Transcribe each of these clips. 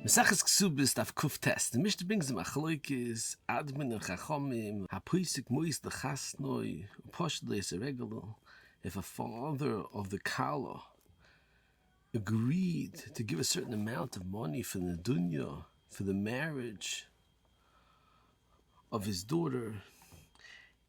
Mesachas Kesubos daf kuf test. The Mishnah brings a machloikis, admin and chachomim, hapuisik mois lechasnoi, uposhles a regalo. If a father of the kala agreed to give a certain amount of money for the dunya, for the marriage of his daughter,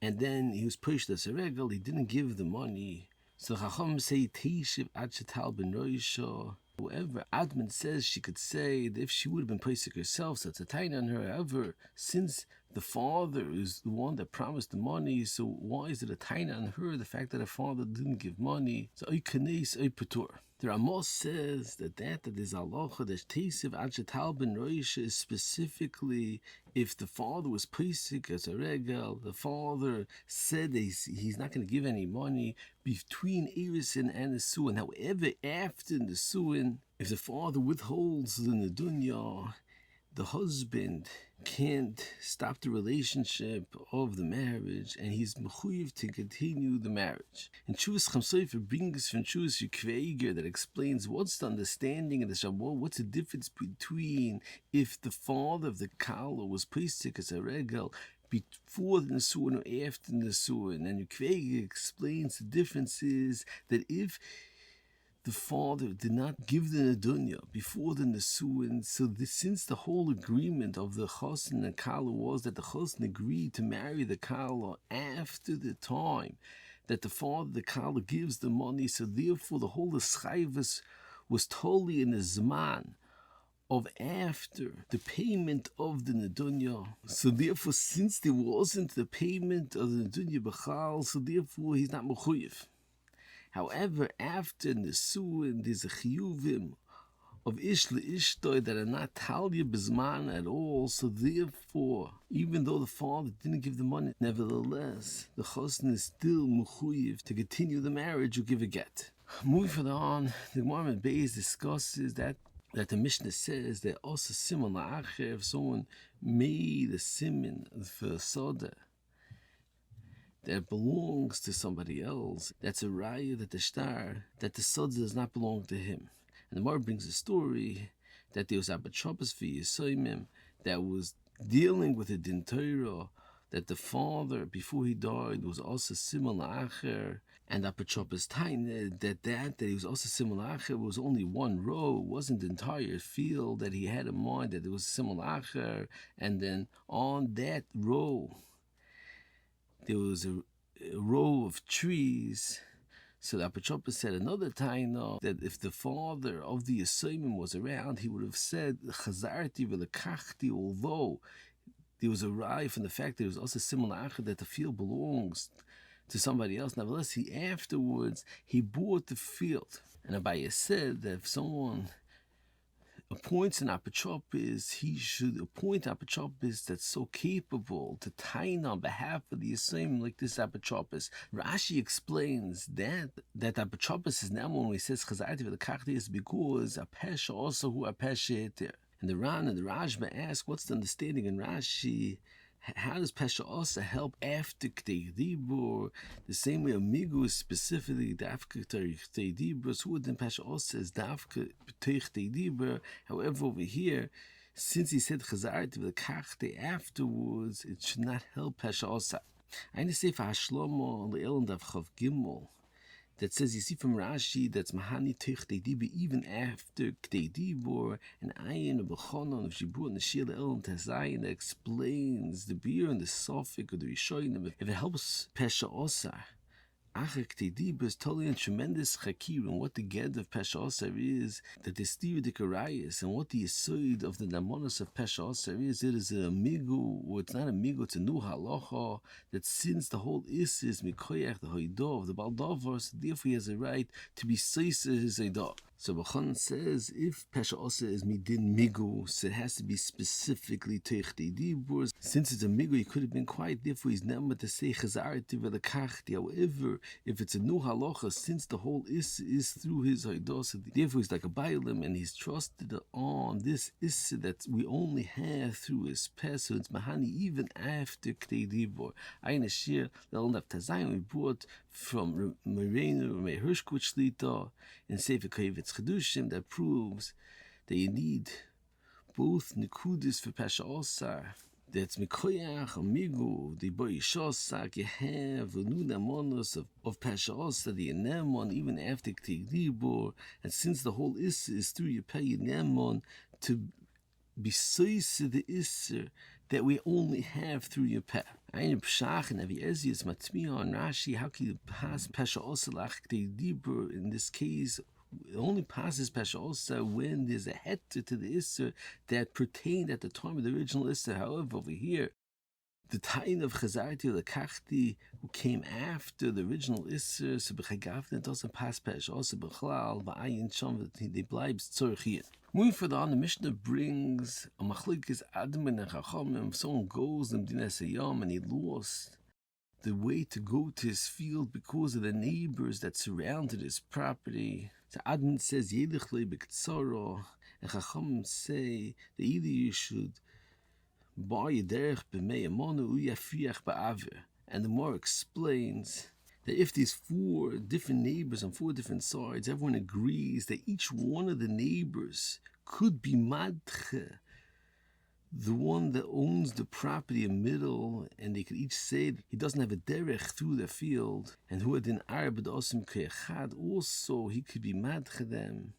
and then he was pushed as a regal, he didn't give the money. So chachom say teishiv ad shetal ben roisha. However, Admin says she could say that if she would have been Pesach herself, so it's a tiny on her. However, since the father is the one that promised the money, so why is it a tiny on her, the fact that her father didn't give money? So oy kanes, oy patur. The Ramos says that is halacha, that teisiv ad shetal ben roisha is specifically if the father was Pesach as a regal, the father said that he's not going to give any money between Erisin and the Suin. However, after the Suin, if the father withholds the Nedunya, the husband can't stop the relationship of the marriage, and he's mechuyev to continue the marriage. And Chuvas Chamsoifer brings from Chuvas Yukveiger that explains what's the understanding of the Shabbos, what's the difference between if the father of the Kala was Pesach as a regal before the Nesuin or after the Nesuin. And Yukveiger explains the difference is that if the father did not give the Nedunya before the Nesuin, so since the whole agreement of the Chosn and Kala was that the Chosn agreed to marry the Kala after the time that the father, the Kala, gives the money, so therefore the whole Eschayvus was totally in the Zman of after the payment of the Nedunya. So therefore, since there wasn't the payment of the Nedunya B'chal, so therefore he's not Mechuyev. However, after Nesuin, there's a chiyuvim of ish le'ishtoi that are not talya bezman at all. So therefore, even though the father didn't give the money, nevertheless, the chosn is still mechuyev to continue the marriage or give a get. Moving further on, the Gemara Beis discusses that the Mishnah says that also simon la'acher, if someone made a simon for soda that belongs to somebody else, that's a raya that the star, that the sod does not belong to him. And the Gemara brings a story that there was a Shabbos for Yisoimim that was dealing with a din Torah, that the father, before he died, was also similar acher, and a Shabbos taine that he was also similar acher was only one row, it wasn't the entire field that he had in mind that there was similar acher, and then on that row there was a row of trees. So the Apachoppa said another time that if the father of the Yisomim was around, he would have said Chazarti v'lekachti, although there was a rai from the fact that it was also similar achad that the field belongs to somebody else. Nevertheless, afterwards he bought the field. And Abaye said that if someone appoints an apotropis, he should appoint apotropis that's so capable to tain on behalf of the Yisraelim like this apotropis. Rashi explains that apotropis is now when he says chazarti v'lekachti is because a pesha also who a pesha eter. And the Ran and the Rajba ask, what's the understanding in Rashi? How does Pesha also help after kidei dibur? The same way Amigu is specifically dafka kidei dibur, so within Pesha also is dafka kidei dibur. However, over here, since he said chazarti v'lekachti afterwards, it should not help Pesha also. I say for Hashlomo le'el dav chav gimel, that says, you see from Rashi, that's Mahani Teich Dibur even after Kidei Dibur, and Ayin or Bechonon of Shibur and the Shil El and Tazayin that explains the beer and the Sophic or the Rishonim. If it helps Pesha Osar, Acher Kidei Dibur is totally in tremendous chakir, and what the get of Pesha Osar is, that the Stiri Dikarayas, and what the Yesod of the Namonos of Pesha Osar is, it is a Migu, or it's not a Migu, it's a new halacha, that since the whole is Mikoyach, the Hoidah of the Baldavar, so therefore he has a right to be Seisa his Hoidah. So Bachan says, if Pesha Osa is midin migu, so it has to be specifically teich dibur. Since it's a migu, he could have been quiet, therefore he's never to say chazarti v'lekachti. However, if it's a new halacha, since the whole is through his hoidah, so therefore he's like a bailim, and he's trusted on this issa that we only have through his pes, so it's mahani even after kidei dibur. Ayin ashir, the old of Tazayin we brought from Merenu, Mehershkut Shlita, in Sefer Kovetz Chedushim, that proves that you need both Nikudis for Pesha Osar. That's Mikoyach, Amigo, the boy Shosak, you have a new Namonos of Pesha Osar, the Anemon, even after dibur. And since the whole Issa is through your pay Anemon, to be the Issa that we only have through your peh. Ein Pshach and Avi Ezias Matmiya on Rashi, how can you pass Pesha Osar like the dibur? In this case, it only passes Pesha Osar when there's a heter to the Isser that pertained at the time of the original Isser. However, over here, the Tain of Chazarti or the Kachti, who came after the original Isser, so B'chagavne doesn't pass Pesha Osar B'chlal, B'ayin Shom, they bleibs tzorch hier. Moving further on, the Mishnah brings a machlokes admin and chachamim. If someone goes in Dinas Hayam and he lost the way to go to his field because of the neighbors that surrounded his property, the admin says Yedich le b'ktsara, and chachamim say that either you should buy a derech b'mei amonu u yafiach ba'aver. And the Gemara explains that if there's 4 different neighbors on 4 different sides, everyone agrees that each one of the neighbors could be madche, the one that owns the property in middle, and they could each say that he doesn't have a derech through the field, and who had in arbed osim ke'echad, also he could be madche them.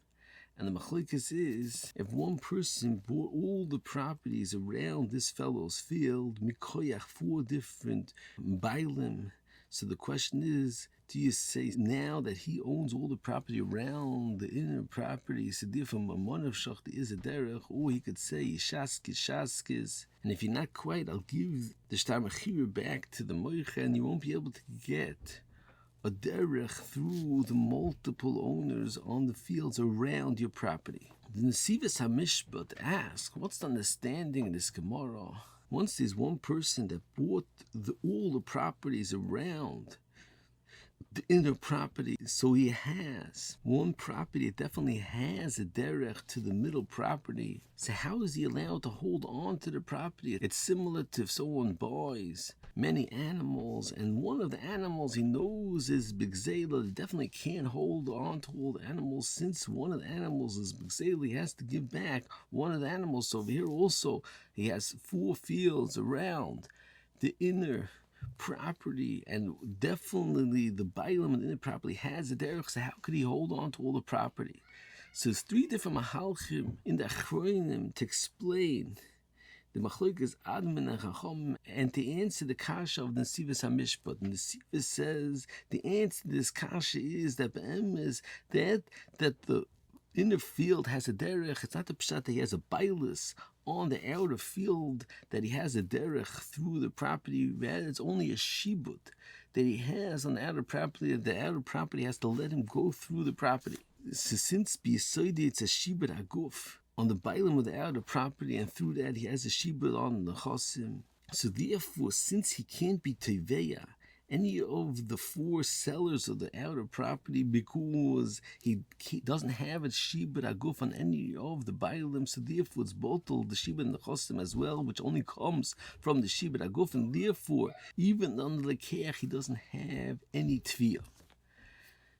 And the machlokes is, if one person bought all the properties around this fellow's field, mikoyach 4 different bailim, so the question is, do you say now that he owns all the property around the inner property, so therefore Mamon of Shachti is a derech, or he could say Shaskis, and if you're not quite, I'll give the Shtar Mechira back to the Moicha, and you won't be able to get a derech through the multiple owners on the fields around your property. The Nesivos HaMishpat asks, what's the understanding in this Gemara? Once there's one person that bought all the properties around the inner property, so he has one property that definitely has a derech to the middle property. So how is he allowed to hold on to the property? It's similar to if someone buys many animals, and one of the animals he knows is bigzela, he definitely can't hold on to all the animals. Since one of the animals is bigzela, he has to give back one of the animals. So over here also, he has 4 fields around the inner property, and definitely the bailam in the inner property has a derech, so how could he hold on to all the property? So there's 3 different mahalchim in the achronim to explain the machlokes admin and chacham, and to answer the kasha of the Nesivos HaMishpat. And the Nesivos says the answer to this kasha is that is that the inner field has a derech. It's not the pshat that he has a bailus on the outer field, that he has a derech through the property. Rather, it's only a shibut that he has on the outer property. The outer property has to let him go through the property. So since b'yisoidi it's a shibut aguf on the bailam of the outer property, and through that he has a shibut on the chosim. So therefore, since he can't be teveya any of the 4 sellers of the outer property, because he doesn't have a shibud aguf on any of the bailim, so therefore it's bottled the shibud and the chosim as well, which only comes from the shibud aguf, and therefore even on the lekeach he doesn't have any tviyah.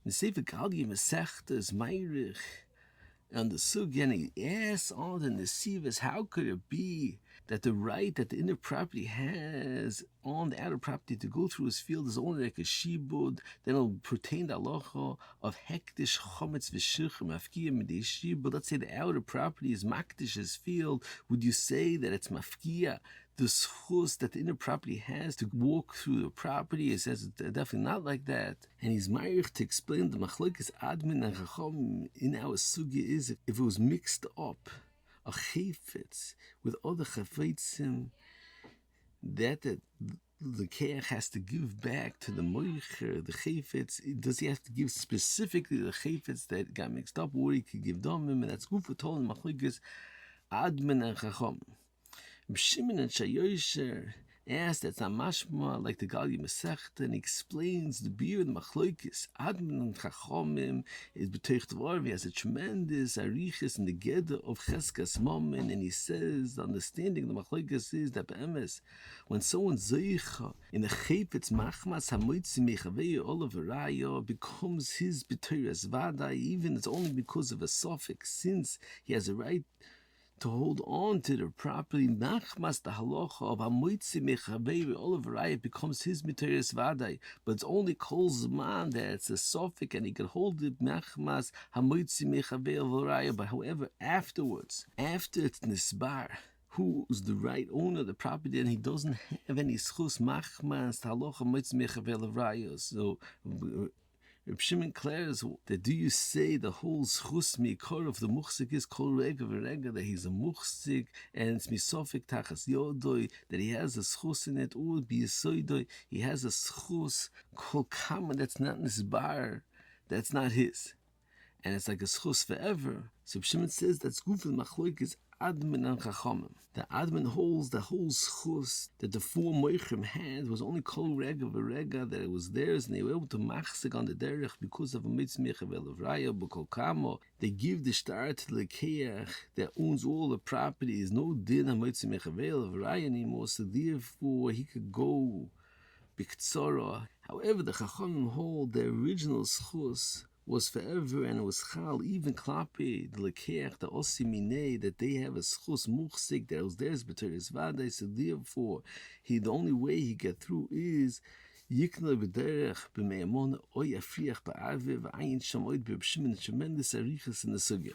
The Sefer Galgi Masechta is Meirich on the sugya, and he asks all the Nesivos, how could it be that the right that the inner property has on the outer property to go through his field is only like a shibud, then it'll pertain to halacha of hektish chometz v'shichem mafkia midei shibud. Let's say the outer property is makdish's field. Would you say that it's mafkia, the schus that the inner property has to walk through the property? He says it's definitely not like that. And he's ma'arich to explain the machlokes admin and chacham in our sugya is if it was mixed up, a chayfetz with other chafetzim, that the keach has to give back to the moicher, the chayfetz. Does he have to give specifically the chayfetz that got mixed up, or he could give damim? And that's good for told machlokes admin and chacham. Shimon and Shayosher asked, that's not mashma like the Gali Masechta, and he explains the beer of the machlokes admin and chachamim is b'toich dvar. He has a tremendous arichis in the geder of cheskas mammon, and he says the understanding of the machlokes is that be'emes, when someone zeicha in the chayfetz machmas hamoitzi mechavei olav raya becomes his b'toiras vada, even it's only because of a suffix, since he has a right to hold on to their property. Machmas the halacha of hamoitzi mechavei all of Raya becomes his miteres vadai, but it's only Kol Zman that it's a suffix and he can hold it machmas hamoitzi mechavei of Raya. But however, afterwards, after it's nisbar, who's the right owner of the property, and he doesn't have any schus machmas halacha hamoitzi mechavei of Raya. So Reb Shimon declares that do you say the whole schus mikor of the muchzik is kol rega v'rega, that he's a muchzik and it's misofik tachas yodoi, that he has a schus in it, or biyasoidoi, he has a schus kol kama that's not nisbar, that's not his, and it's like a schus forever. So Reb Shimon says that's gufel machloikis admin and chachamim. The admin holds the whole schus that the four moichim had was only kol rega v'rega, that it was theirs, and they were able to machzik on the derech because of a mitzvah of raya b'kol kamo. They give the star to the keach that owns all the property. Is no din a mitzvah of raya anymore, so therefore he could go b'ktsara. However, the chachamim hold the original schus was forever, and it was chal even klape the lekeach the osimine, that they have a schus muchsik that was theirs b'teres vadai. So therefore, the only way he get through is yikna b'derech b'me'amona oy afriach ba'aviv ayin sham oid b'Reb Shimon. Tremendous arichas in the sugya.